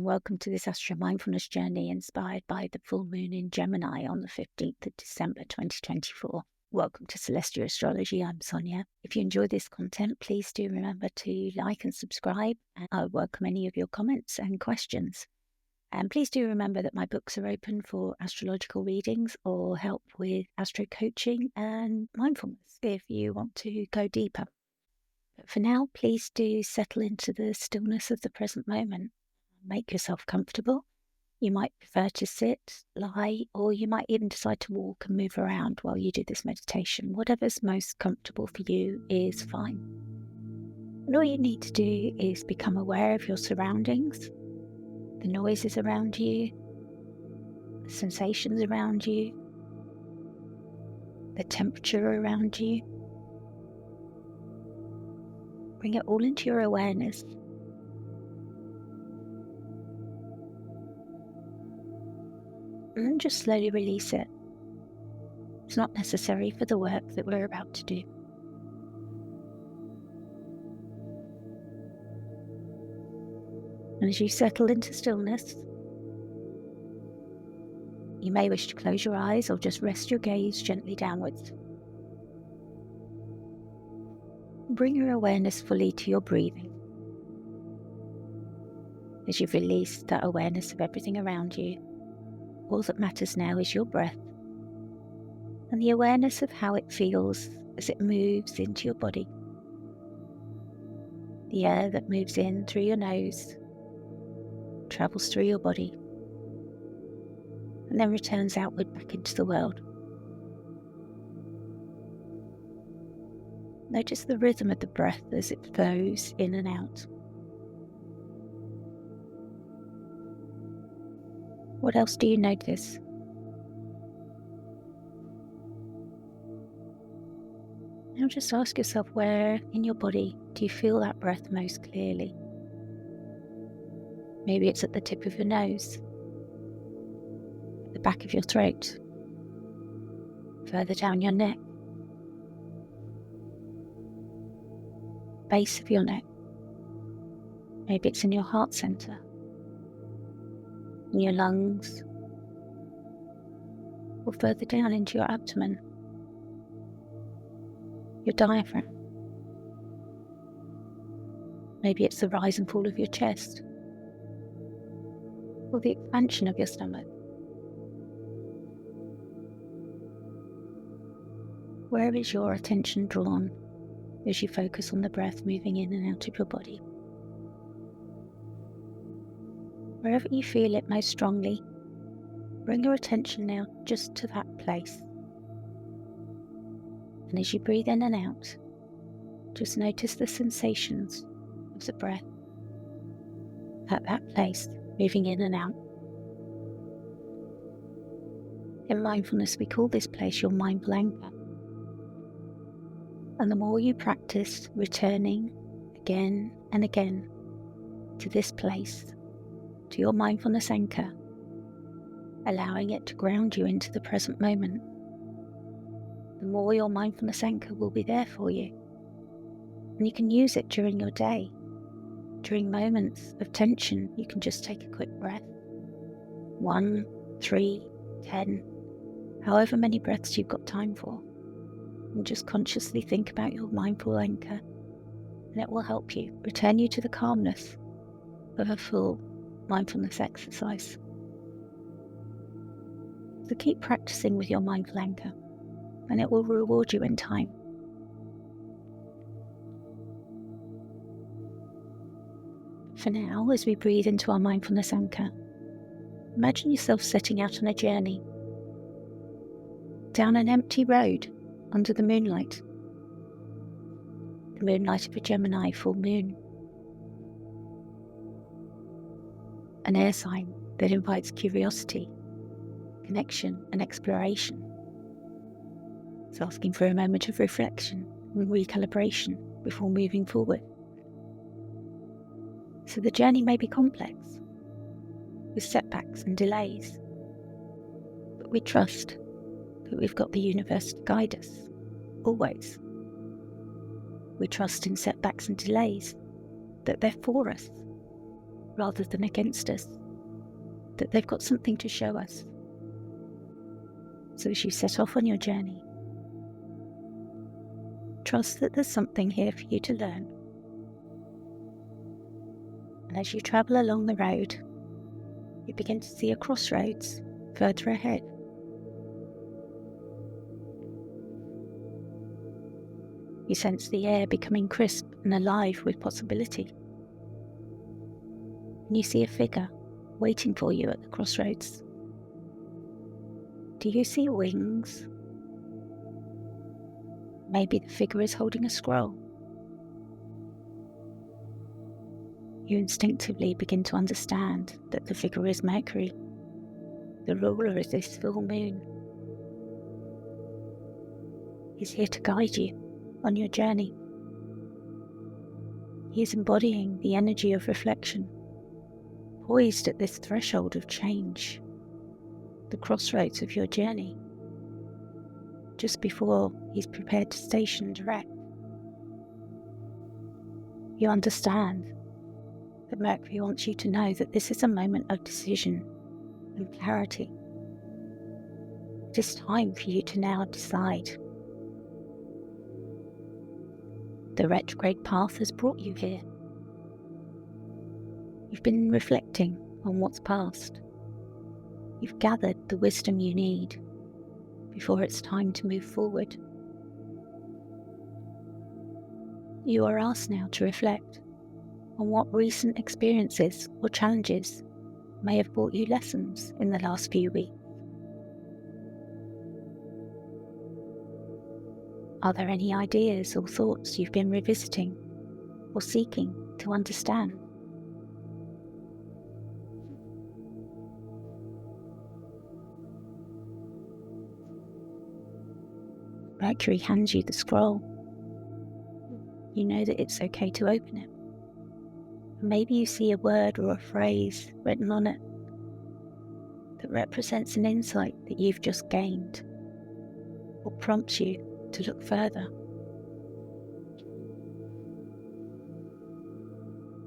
and welcome to this Astro Mindfulness Journey inspired by the full moon in Gemini on the 15th of December 2024. Welcome to Celestia Astrology. I'm Sonia. If you enjoy this content, please do remember to like and subscribe, and I welcome any of your comments and questions. And please do remember that my books are open for astrological readings or help with astro coaching and mindfulness if you want to go deeper. But for now, please do settle into the stillness of the present moment. Make yourself comfortable. You might prefer to sit, lie, or you might even decide to walk and move around while you do this meditation. Whatever's most comfortable for you is fine. And all you need to do is become aware of your surroundings, the noises around you, the sensations around you, the temperature around you. Bring it all into your awareness. And then just slowly release it. It's not necessary for the work that we're about to do. And as you settle into stillness, you may wish to close your eyes or just rest your gaze gently downwards. Bring your awareness fully to your breathing. As you've released that awareness of everything around you, all that matters now is your breath and the awareness of how it feels as it moves into your body. The air that moves in through your nose travels through your body and then returns outward back into the world. Notice the rhythm of the breath as it flows in and out. What else do you notice? Now just ask yourself, where in your body do you feel that breath most clearly? Maybe it's at the tip of your nose, at the back of your throat, further down your neck, base of your neck. Maybe it's in your heart center, in your lungs, or further down into your abdomen, your diaphragm. Maybe it's the rise and fall of your chest, or the expansion of your stomach. Where is your attention drawn as you focus on the breath moving in and out of your body? Wherever you feel it most strongly, bring your attention now just to that place. And as you breathe in and out, just notice the sensations of the breath at that place, moving in and out. In mindfulness, we call this place your mindful anchor. And the more you practice returning again and again to this place, to your mindfulness anchor, allowing it to ground you into the present moment, the more your mindfulness anchor will be there for you. And you can use it during your day. During moments of tension, you can just take a quick breath. 1, 3, 10, however many breaths you've got time for. And just consciously think about your mindful anchor, and it will help you return you to the calmness of a full mindfulness exercise. So keep practicing with your mindful anchor, and it will reward you in time. For now, as we breathe into our mindfulness anchor, imagine yourself setting out on a journey down an empty road under the moonlight of a Gemini full moon, an air sign that invites curiosity, connection and exploration. It's asking for a moment of reflection and recalibration before moving forward. So the journey may be complex, with setbacks and delays, but we trust that we've got the universe to guide us, always. We trust in setbacks and delays, that they're for us. rather than against us, that they've got something to show us. So as you set off on your journey, trust that there's something here for you to learn. And as you travel along the road, you begin to see a crossroads further ahead. You sense the air becoming crisp and alive with possibility. And you see a figure waiting for you at the crossroads. Do you see wings? Maybe the figure is holding a scroll. You instinctively begin to understand that the figure is Mercury, the ruler of this full moon. He's here to guide you on your journey. He is embodying the energy of reflection, poised at this threshold of change, the crossroads of your journey, just before he's prepared to station direct. You understand that Mercury wants you to know that this is a moment of decision and clarity. It is time for you to now decide. The retrograde path has brought you here. You've been reflecting on what's past. You've gathered the wisdom you need before it's time to move forward. You are asked now to reflect on what recent experiences or challenges may have brought you lessons in the last few weeks. Are there any ideas or thoughts you've been revisiting or seeking to understand? Mercury hands you the scroll. You know that it's okay to open it. Maybe you see a word or a phrase written on it that represents an insight that you've just gained, or prompts you to look further.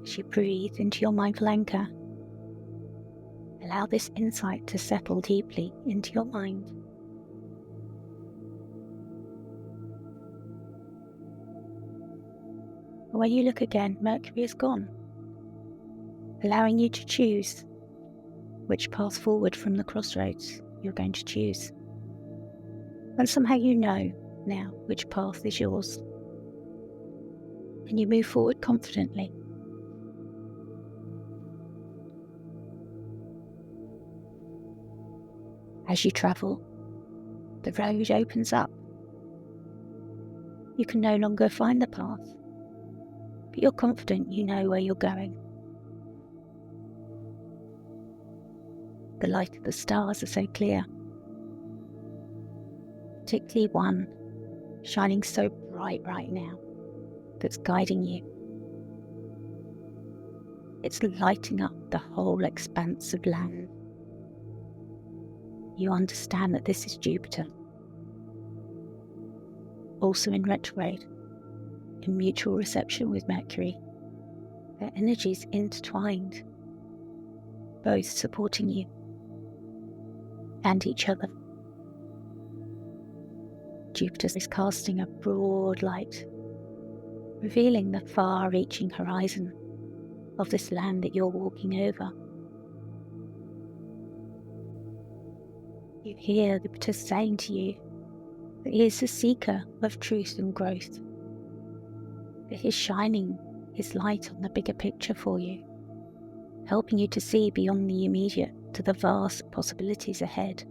As you breathe into your mindful anchor, allow this insight to settle deeply into your mind. When you look again, Mercury is gone, allowing you to choose which path forward from the crossroads you're going to choose. And somehow you know now which path is yours. And you move forward confidently. As you travel, the road opens up. You can no longer find the path, but you're confident you know where you're going. The light of the stars are so clear, particularly one shining so bright right now that's guiding you. It's lighting up the whole expanse of land. You understand that this is Jupiter, also in retrograde, in mutual reception with Mercury. Their energies intertwined, both supporting you and each other. Jupiter is casting a broad light, revealing the far-reaching horizon of this land that you're walking over. You hear Jupiter saying to you that he is the seeker of truth and growth, that he's shining his light on the bigger picture for you, helping you to see beyond the immediate to the vast possibilities ahead.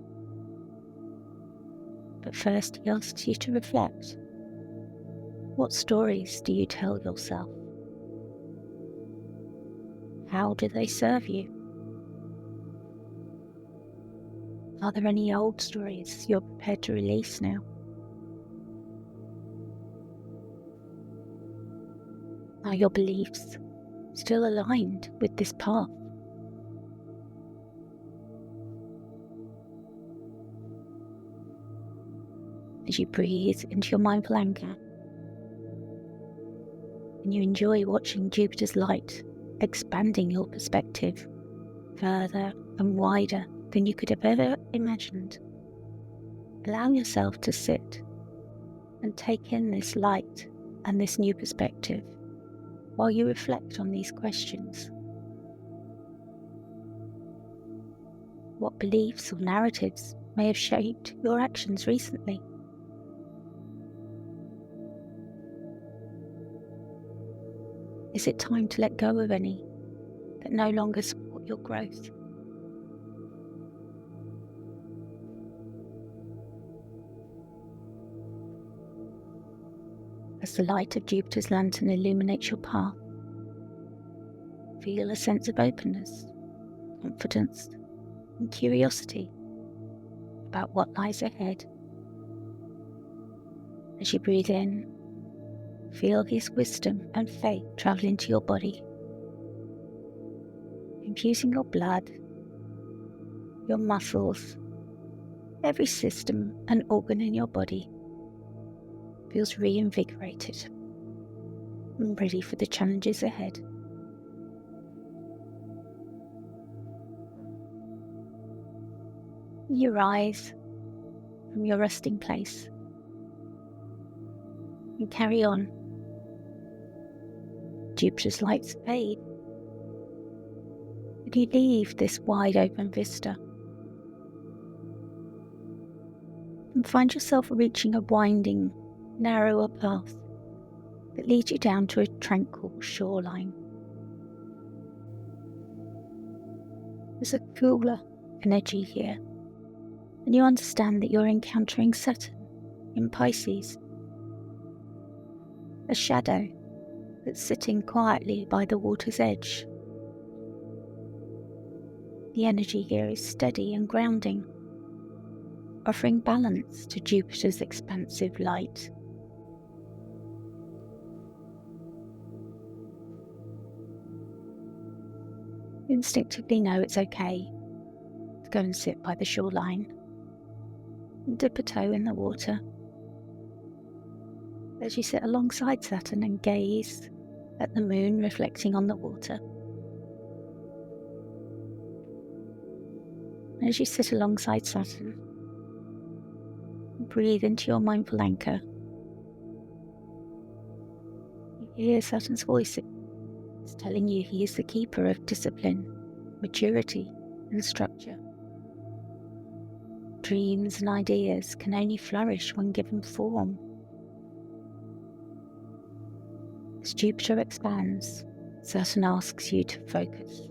But first he asks you to reflect. What stories do you tell yourself? How do they serve you? Are there any old stories you're prepared to release now? Are your beliefs still aligned with this path? As you breathe into your mindful anchor, and you enjoy watching Jupiter's light expanding your perspective further and wider than you could have ever imagined. Allow yourself to sit and take in this light and this new perspective while you reflect on these questions. What beliefs or narratives may have shaped your actions recently? Is it time to let go of any that no longer support your growth? As the light of Jupiter's lantern illuminates your path, feel a sense of openness, confidence, and curiosity about what lies ahead. As you breathe in, feel his wisdom and faith travel into your body, infusing your blood, your muscles. Every system and organ in your body feels reinvigorated and ready for the challenges ahead. You rise from your resting place and carry on. Jupiter's lights fade, and you leave this wide open vista and find yourself reaching a winding, narrower path that leads you down to a tranquil shoreline. There's a cooler energy here, and you understand that you're encountering Saturn in Pisces, a shadow that's sitting quietly by the water's edge. The energy here is steady and grounding, offering balance to Jupiter's expansive light. You instinctively know it's okay to go and sit by the shoreline and dip a toe in the water as you sit alongside Saturn and gaze at the moon reflecting on the water. As you sit alongside Saturn, breathe into your mindful anchor. You hear Saturn's voice. It's telling you he is the keeper of discipline, maturity, and structure. Dreams and ideas can only flourish when given form. As Jupiter expands, Saturn asks you to focus.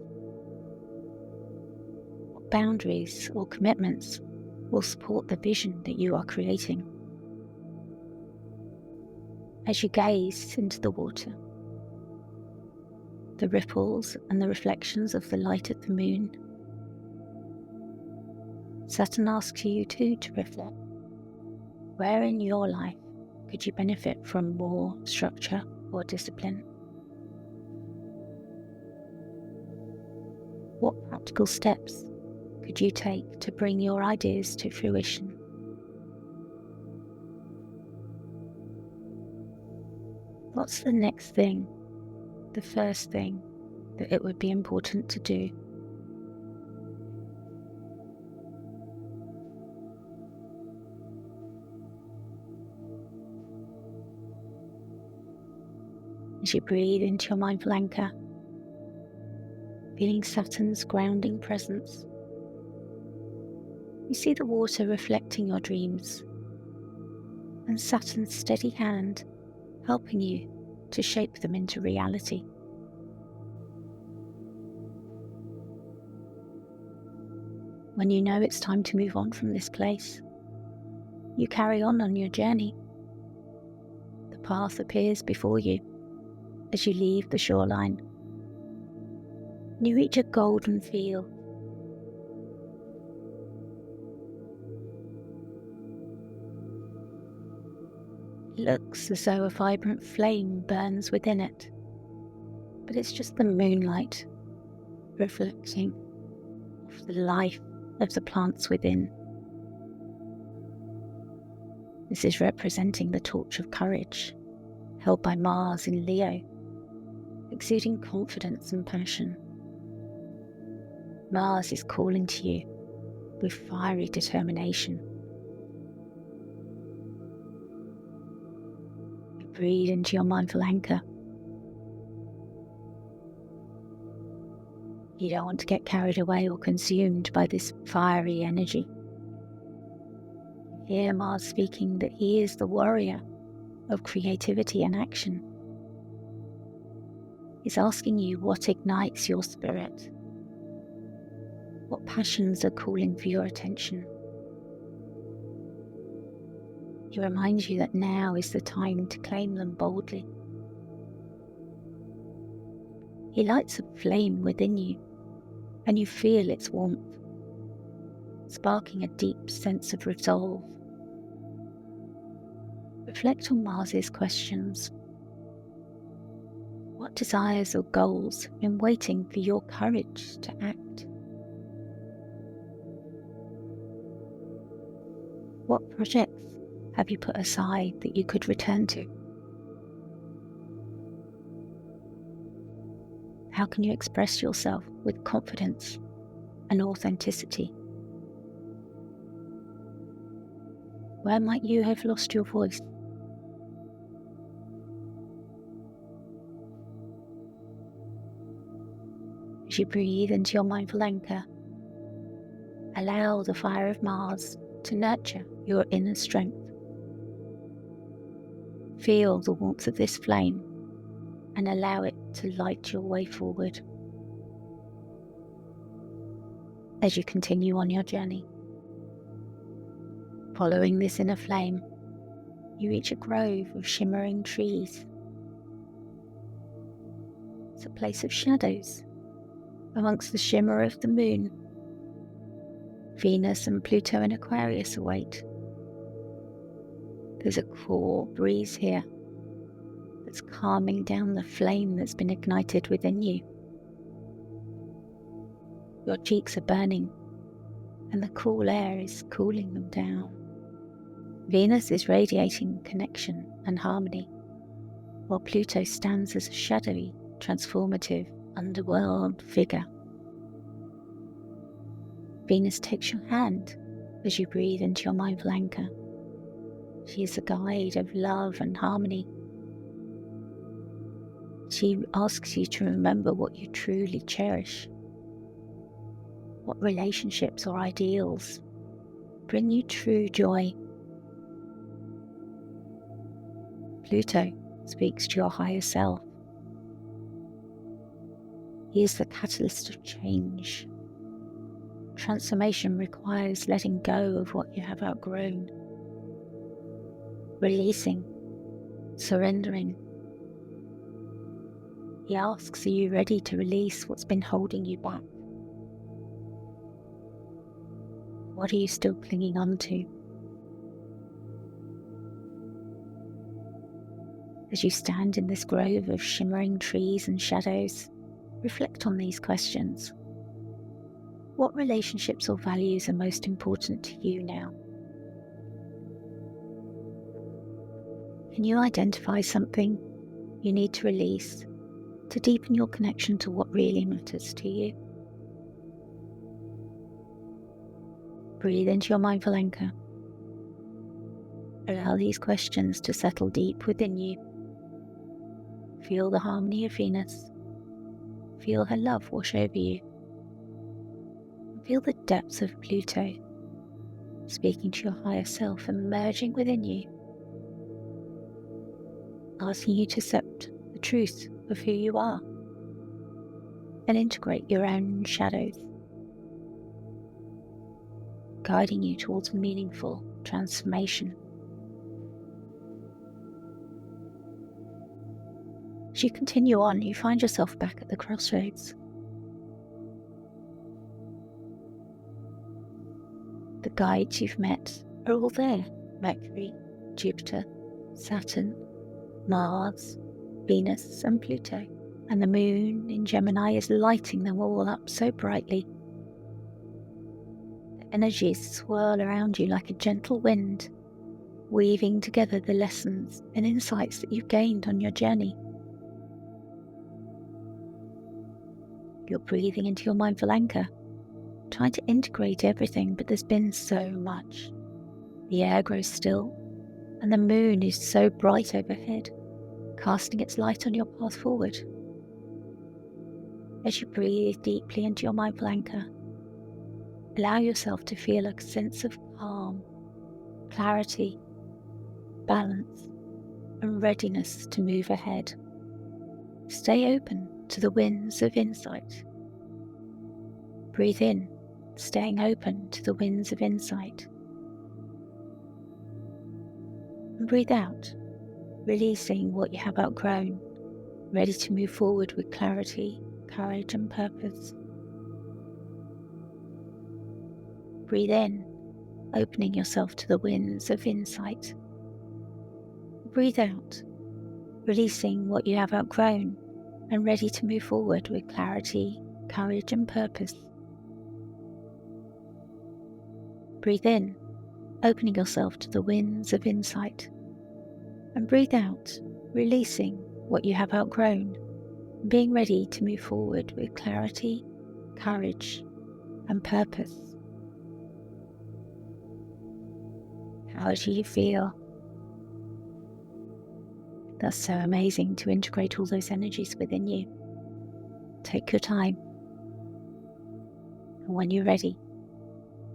What boundaries or commitments will support the vision that you are creating? As you gaze into the water, the ripples and the reflections of the light of the moon, Saturn asks you too to reflect. Where in your life could you benefit from more structure or discipline? What practical steps could you take to bring your ideas to fruition? What's the next thing, the first thing that it would be important to do? As you breathe into your mindful anchor, feeling Saturn's grounding presence, you see the water reflecting your dreams and Saturn's steady hand helping you to shape them into reality. When you know it's time to move on from this place, you carry on your journey. The path appears before you as you leave the shoreline. You reach a golden field. It looks as though a vibrant flame burns within it, but it's just the moonlight reflecting off the life of the plants within. This is representing the torch of courage, held by Mars in Leo, exuding confidence and passion. Mars is calling to you with fiery determination. You breathe into your mindful anchor. You don't want to get carried away or consumed by this fiery energy. You hear Mars speaking that he is the warrior of creativity and action. He's asking you what ignites your spirit, what passions are calling for your attention. He reminds you that now is the time to claim them boldly. He lights a flame within you, and you feel its warmth, sparking a deep sense of resolve. Reflect on Mars's questions. What desires or goals have been waiting for your courage to act? What projects have you put aside that you could return to? How can you express yourself with confidence and authenticity? Where might you have lost your voice? As you breathe into your mindful anchor, allow the fire of Mars to nurture your inner strength. Feel the warmth of this flame and allow it to light your way forward. As you continue on your journey, following this inner flame, you reach a grove of shimmering trees. It's a place of shadows amongst the shimmer of the moon. Venus and Pluto in Aquarius await. There's a cool breeze here that's calming down the flame that's been ignited within you. Your cheeks are burning, and the cool air is cooling them down. Venus is radiating connection and harmony, while Pluto stands as a shadowy, transformative underworld figure. Venus takes your hand as you breathe into your mindful anchor. She is a guide of love and harmony. She asks you to remember what you truly cherish. What relationships or ideals bring you true joy? Pluto speaks to your higher self. He is the catalyst of change. Transformation requires letting go of what you have outgrown, releasing, surrendering. He asks, are you ready to release what's been holding you back? What are you still clinging on to? As you stand in this grove of shimmering trees and shadows, reflect on these questions. What relationships or values are most important to you now? Can you identify something you need to release to deepen your connection to what really matters to you? Breathe into your mindful anchor. Allow these questions to settle deep within you. Feel the harmony of Venus. Feel her love wash over you. Feel the depths of Pluto speaking to your higher self and merging within you, asking you to accept the truth of who you are and integrate your own shadows, guiding you towards meaningful transformation. As you continue on, you find yourself back at the crossroads. The guides you've met are all there: Mercury, Jupiter, Saturn, Mars, Venus and Pluto. And the moon in Gemini is lighting them all up so brightly. The energies swirl around you like a gentle wind, weaving together the lessons and insights that you've gained on your journey. You're breathing into your mindful anchor, trying to integrate everything, but there's been so much. The air grows still, and the moon is so bright overhead, casting its light on your path forward. As you breathe deeply into your mindful anchor, allow yourself to feel a sense of calm, clarity, balance, and readiness to move ahead. Stay open to the winds of insight. Breathe in, staying open to the winds of insight. And breathe out, releasing what you have outgrown, ready to move forward with clarity, courage, and purpose. Breathe in, opening yourself to the winds of insight. Breathe out, releasing what you have outgrown and ready to move forward with clarity, courage, and purpose. Breathe in, opening yourself to the winds of insight. And breathe out, releasing what you have outgrown, being ready to move forward with clarity, courage, and purpose. How do you feel? That's so amazing to integrate all those energies within you. Take your time. And when you're ready,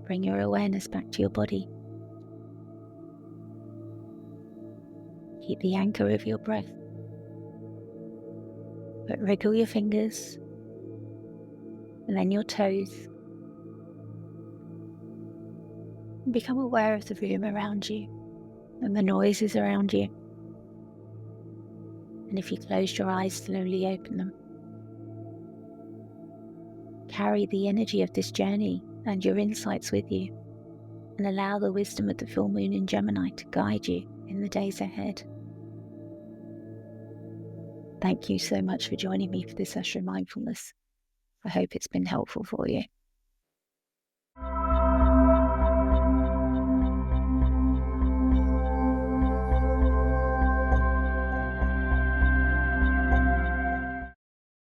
bring your awareness back to your body. Keep the anchor of your breath. But wriggle your fingers and then your toes. And become aware of the room around you and the noises around you. And if you closed your eyes, slowly open them. Carry the energy of this journey and your insights with you, and allow the wisdom of the full moon in Gemini to guide you in the days ahead. Thank you so much for joining me for this Astro Mindfulness. I hope it's been helpful for you.